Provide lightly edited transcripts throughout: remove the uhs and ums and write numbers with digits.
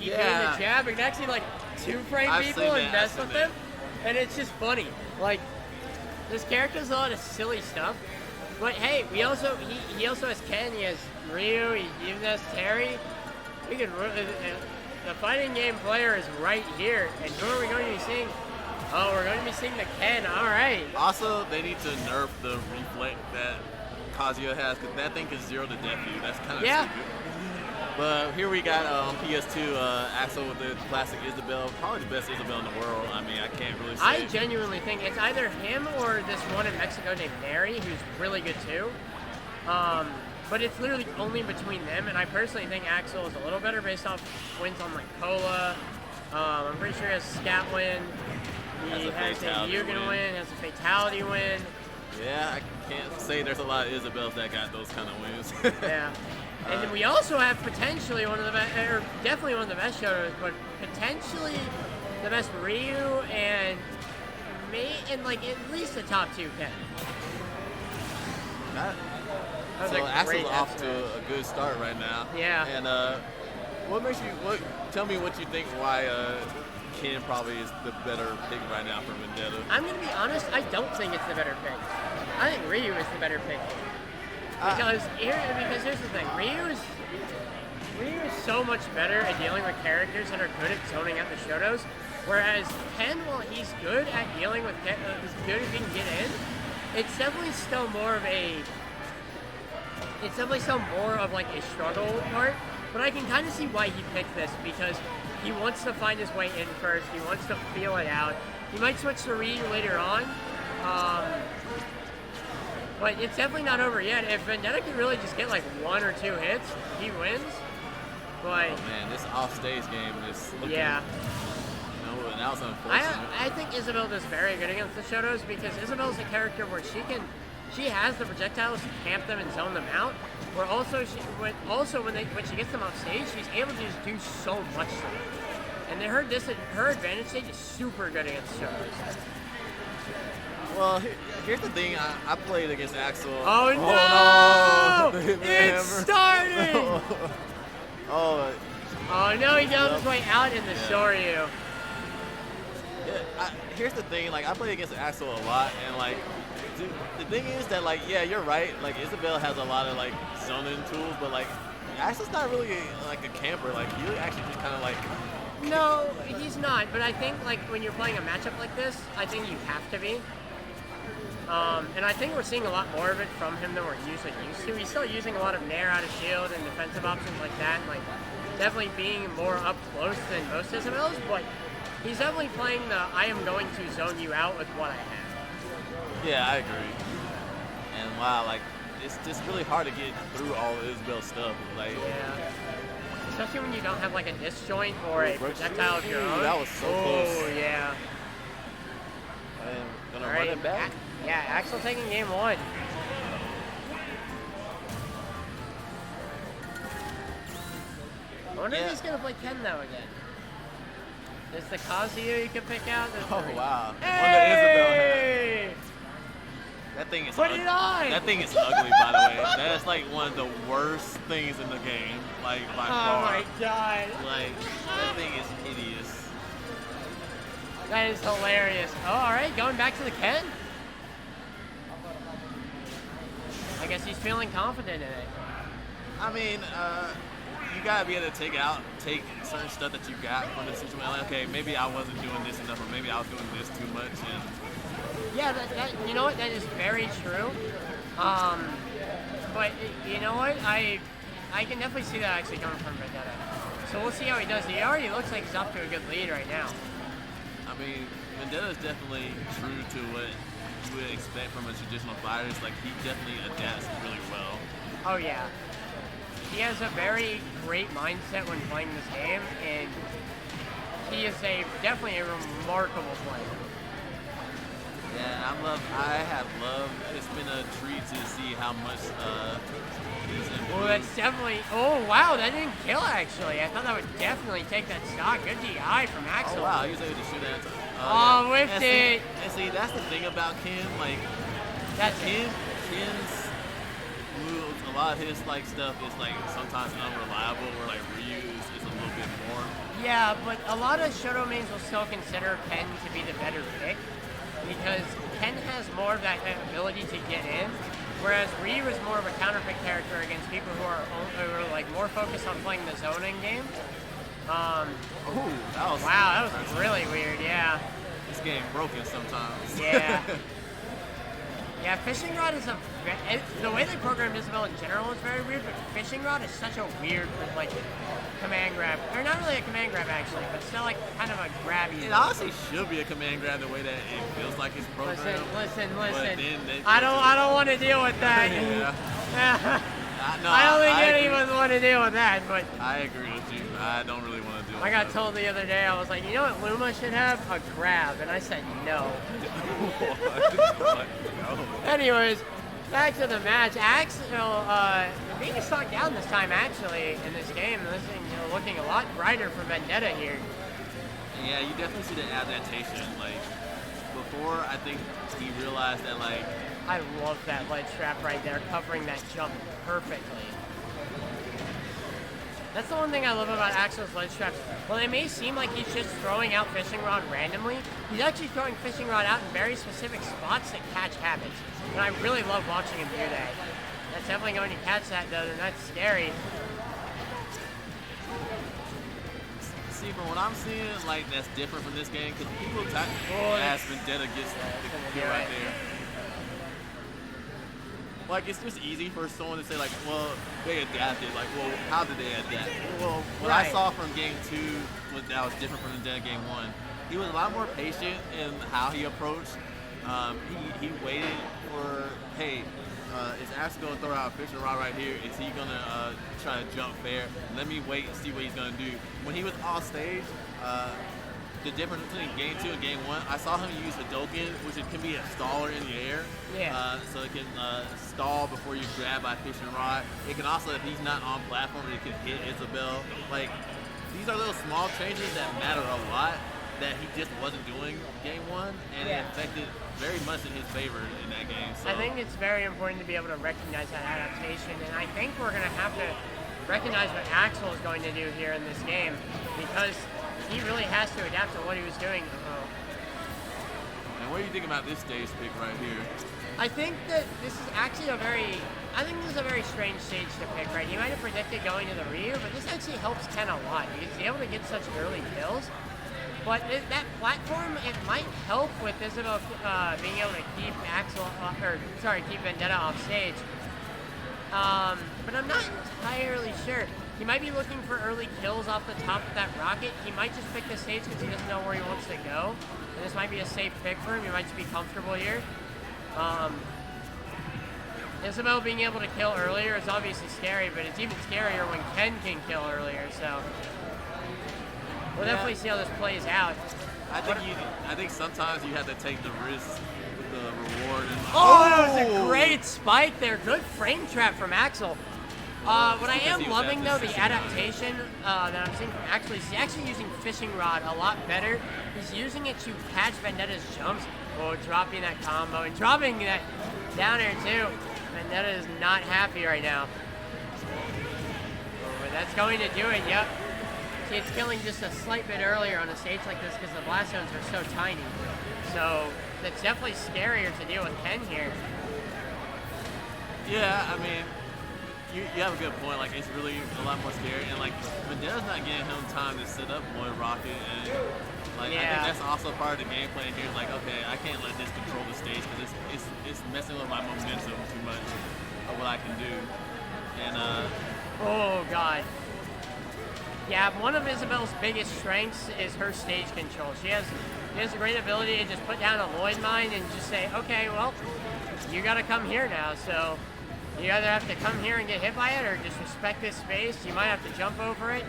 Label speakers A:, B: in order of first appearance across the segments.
A: keep doing the jab and actually like two-frame people and mess with them. And it's just funny. Like, this character has a lot of silly stuff. But hey, he also has Ken, he has Ryu, he even has Terry. We could the fighting game player is right here. And who are we going to be seeing? Oh, we're going to be seeing the Ken. All right.
B: Also, they need to nerf the reflect that Kazuya has, because that thing is 0 to death view. That's kind of stupid. But here we got on PS2 Axel with the classic Isabelle, probably the best Isabelle in the world. I mean, I can't really say.
A: I genuinely think it's either him or this one in Mexico named Mary, who's really good too. But it's literally only between them, and I personally think Axel is a little better based off wins on like Cola. I'm pretty sure he has Scat win. He has a Yugen win, has a Fatality win.
B: Yeah, I can't say there's a lot of Isabelles that got those kind of wins.
A: Yeah. And then we also have potentially one of the best, or definitely one of the best shows, but potentially the best Ryu and like at least the top 2 Ken.
B: So Axel's off to a good start right now.
A: Yeah.
B: And tell me what you think why Ken probably is the better pick right now for Vendetta.
A: I'm going to be honest, I don't think it's the better pick. I think Ryu is the better pick. Because here's the thing, Ryu is so much better at dealing with characters that are good at zoning out the Shotos, whereas Ken, while he's good at dealing with is good if he can get in, it's definitely still more of like a struggle part. But I can kind of see why he picked this, because he wants to find his way in first. He wants to feel it out. He might switch to Ryu later on. But it's definitely not over yet. If Vendetta can really just get like 1 or 2 hits, he wins. But
B: oh man, this off-stage game is looking...
A: Yeah.
B: Now it's unfortunate.
A: I think Isabelle does very good against the Shotos, because Isabelle's a character where she has the projectiles to camp them and zone them out. Where also when she gets them off stage, she's able to just do so much to them. And then her advantage stage is super good against Shotos.
B: Well, here's the thing. I played against Axel.
A: Oh no! It started!
B: Oh
A: no, he found his way out in the Shoryu.
B: Yeah, here's the thing. Like, I play against Axel a lot, and like, the thing is that like, yeah, you're right. Like, Isabelle has a lot of like zoning tools, but like, Axel's not really like a camper. Like, you actually just kind of like.
A: No, he's not. But I think like when you're playing a matchup like this, I think you have to be. And I think we're seeing a lot more of it from him than we're usually used to. He's still using a lot of nair out of shield and defensive options like that, and like definitely being more up close than most Isabelles, but he's definitely playing the I am going to zone you out with what I have.
B: Yeah, I agree. And wow, like it's just really hard to get through all of Isabelle's stuff. Like,
A: yeah. Especially when you don't have like a disjoint or a projectile of your own.
B: That was so close.
A: Oh yeah.
B: I'm gonna run it back.
A: Yeah, Axel taking game 1. I wonder if he's going to play Ken, though, again. There's the Kazuya you can pick out.
B: Wow.
A: Hey!
B: One that That thing is
A: Put it on!
B: That thing is ugly, by the way. That's like one of the worst things in the game, like by far.
A: Oh my god.
B: Like, that thing is hideous.
A: That is hilarious. Oh, alright, going back to the Ken. I guess he's feeling confident in it.
B: I mean, you gotta be able to take certain stuff that you got from the situation. Like, okay, maybe I wasn't doing this enough, or maybe I was doing this too much. And
A: yeah, that you know what? That is very true. But you know what? I can definitely see that actually coming from Vendetta. So we'll see how he does. He already looks like he's off to a good lead right now.
B: I mean, Vendetta is definitely true to what you would expect from a traditional fighter. It's like he definitely adapts really well.
A: Oh yeah. He has a very great mindset when playing this game, and he is definitely a remarkable player.
B: Yeah, I have loved. It's been a treat to see how much he's improved.
A: Well, that's definitely. Oh wow, that didn't kill actually. I thought that would definitely take that stock. Good DI from Axel.
B: Oh wow, he was able to shoot that.
A: Oh, whipped it.
B: And see, that's the thing about Ken. Like, Ken's moves. A lot of his like stuff is like sometimes unreliable. Where like Ryu is a little bit more.
A: Yeah, but a lot of Shoto mains will still consider Ken to be the better pick because Ken has more of that ability to get in, whereas Ryu is more of a counter pick character against people who are like more focused on playing the zoning game.
B: Wow,
A: that was really weird. Yeah.
B: This game broken sometimes.
A: Yeah. Yeah, Fishing Rod is the way they programmed Isabelle in general is very weird, but Fishing Rod is such a weird, like, command grab. Or not really a command grab, actually, but still, like, kind of a grabby.
B: It honestly should be a command grab the way that it feels like it's programmed.
A: Listen.
B: Then
A: I don't want to deal with that.
B: Yeah.
A: I don't think anyone want to deal with that, but...
B: I agree with you. I don't really want to deal with that.
A: I got told the other day, I was like, you know what Luma should have? A grab. And I said no.
B: What? No.
A: Anyways, back to the match. Axel being struck down this time, actually, in this game. This thing looking a lot brighter for Vendetta here.
B: Yeah, you definitely see the adaptation. Like, before, I think he realized that, like...
A: I love that ledge trap right there, covering that jump perfectly. That's the one thing I love about Axel's ledge traps. Well, it may seem like he's just throwing out Fishing Rod randomly. He's actually throwing Fishing Rod out in very specific spots that catch habits. And I really love watching him do that. That's definitely going to catch that, though, and that's scary.
B: See, from what I'm seeing, like, that's different from this game, because people ask Vendetta gets the kill right there. Like, it's just easy for someone to say, like, well, they adapted. Like, well, how did they adapt? Well, what I saw from game 2 was that was different from Vendetta game 1. He was a lot more patient in how he approached. He waited for, hey, is Axel going to throw out a fishing rod right here? Is he going to try to jump fair? Let me wait and see what he's going to do. When he was off stage, the difference between game 2 and game 1, I saw him use Hadouken, which can be a staller in the air.
A: Yeah.
B: So it can stall before you grab by fishing rod. It can also, if he's not on platform, it can hit Isabelle. Like, these are little small changes that matter a lot that he just wasn't doing game 1, and it affected very much in his favor in that game. So.
A: I think it's very important to be able to recognize that adaptation, and I think we're going to have to recognize what Axel is going to do here in this game, because he really has to adapt to what he was doing.
B: And what do you think about this stage pick right here?
A: I think that this is actually a very strange stage to pick, right? You might have predicted going to the Ryu, but this actually helps Ken a lot. He's able to get such early kills. But that platform, it might help with Isabelle being able to keep keep Vendetta off stage. But I'm not entirely sure. He might be looking for early kills off the top of that rocket. He might just pick the stage because he doesn't know where he wants to go. And this might be a safe pick for him. He might just be comfortable here. Isabelle being able to kill earlier is obviously scary, but it's even scarier when Ken can kill earlier. So we'll definitely see how this plays out.
B: I think sometimes you have to take the risk with the reward. And
A: that was a great spike there. Good frame trap from Axel. What I am loving, though, the adaptation that I'm seeing from Axel, he's actually using Fishing Rod a lot better. He's using it to catch Vendetta's jumps. Oh, dropping that combo and dropping that down air, too. Vendetta is not happy right now. Oh, but that's going to do it, yep. See, it's killing just a slight bit earlier on a stage like this because the blast zones are so tiny. So, it's definitely scarier to deal with Ken here.
B: Yeah, I mean, you have a good point. Like, it's really a lot more scary, and like Vendetta's not getting him time to set up Moy Rocket, and like I think that's also part of the game plan here. Like, okay, I can't let this control the stage because it's messing with my momentum too much of what I can do. And
A: oh god. Yeah, one of Isabelle's biggest strengths is her stage control. She has a great ability to just put down a Lloyd mine and just say, okay, well, you gotta come here now, so you either have to come here and get hit by it or just respect this space. You might have to jump over it,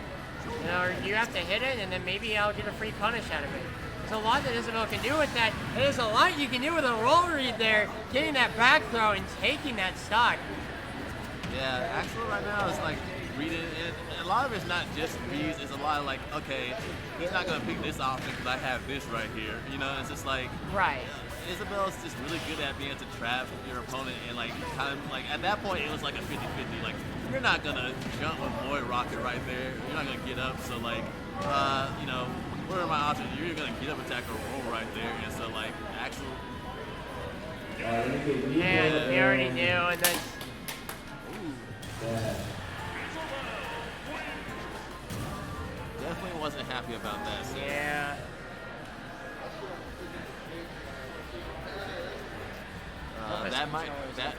A: or you have to hit it, and then maybe I'll get a free punish out of it. There's a lot that Isabelle can do with that. There's a lot you can do with a roll read there, getting that back throw and taking that stock.
B: Yeah, Axel right now is like reading it. A lot of it's not just reads. It's a lot of like, okay, he's not gonna pick this option because I have this right here. You know, it's just like
A: right.
B: Isabelle's just really good at being able to trap your opponent, and like kind of like at that point it was like a 50-50. Like, you're not gonna jump with Moy Rocket right there. You're not gonna get up. So like, were gonna get up attack or roll right there, and so like Axel.
A: Yeah, we already knew, and then.
B: Definitely wasn't happy about that. So.
A: Yeah.
B: That